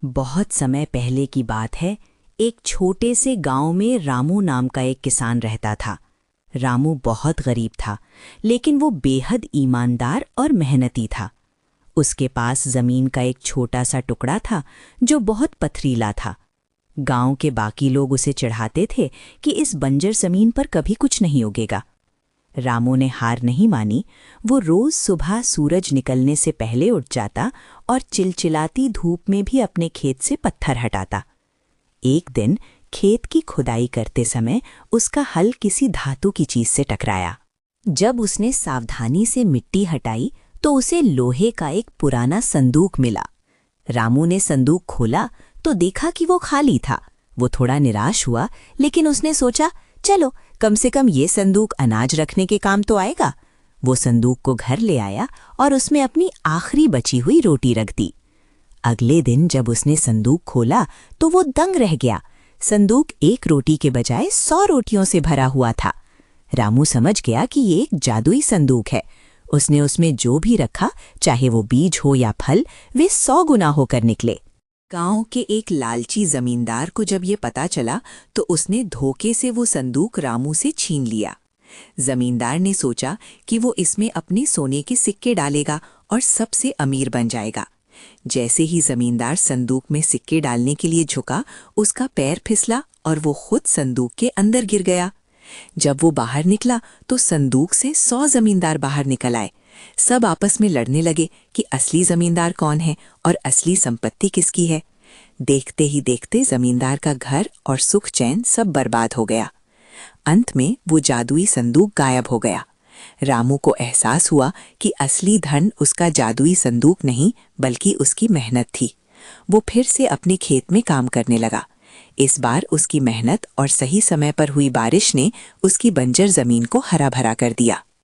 बहुत समय पहले की बात है। एक छोटे से गांव में रामू नाम का एक किसान रहता था। रामू बहुत गरीब था, लेकिन वो बेहद ईमानदार और मेहनती था। उसके पास जमीन का एक छोटा सा टुकड़ा था जो बहुत पथरीला था। गांव के बाकी लोग उसे चिढ़ाते थे कि इस बंजर जमीन पर कभी कुछ नहीं उगेगा। रामू ने हार नहीं मानी। वो रोज सुबह सूरज निकलने से पहले उठ जाता और चिलचिलाती धूप में भी अपने खेत से पत्थर हटाता। एक दिन खेत की खुदाई करते समय उसका हल किसी धातु की चीज से टकराया। जब उसने सावधानी से मिट्टी हटाई तो उसे लोहे का एक पुराना संदूक मिला। रामू ने संदूक खोला तो देखा कि वो खाली था। वो थोड़ा निराश हुआ, लेकिन उसने सोचा, चलो कम से कम ये संदूक अनाज रखने के काम तो आएगा। वो संदूक को घर ले आया और उसमें अपनी आखिरी बची हुई रोटी रख दी। अगले दिन जब उसने संदूक खोला तो वो दंग रह गया। संदूक एक रोटी के बजाय 100 रोटियों से भरा हुआ था। रामू समझ गया कि ये एक जादुई संदूक है। उसने उसमें जो भी रखा, चाहे वो बीज हो या फल, वे 100 गुना होकर निकले। गांव के एक लालची जमींदार को जब ये पता चला तो उसने धोखे से वो संदूक रामू से छीन लिया। जमींदार ने सोचा कि वो इसमें अपने सोने के सिक्के डालेगा और सबसे अमीर बन जाएगा। जैसे ही जमींदार संदूक में सिक्के डालने के लिए झुका, उसका पैर फिसला और वो खुद संदूक के अंदर गिर गया। जब वो बाहर निकला तो संदूक से 100 जमींदार बाहर निकल आए। सब आपस में लड़ने लगे कि असली जमींदार कौन है और असली संपत्ति किसकी है। देखते ही देखते जमींदार का घर और सुख चैन सब बर्बाद हो गया। अंत में वो जादुई संदूक गायब हो गया। रामू को एहसास हुआ कि असली धन उसका जादुई संदूक नहीं, बल्कि उसकी मेहनत थी। वो फिर से अपने खेत में काम करने लगा। इस बार उसकी मेहनत और सही समय पर हुई बारिश ने उसकी बंजर जमीन को हरा भरा कर दिया।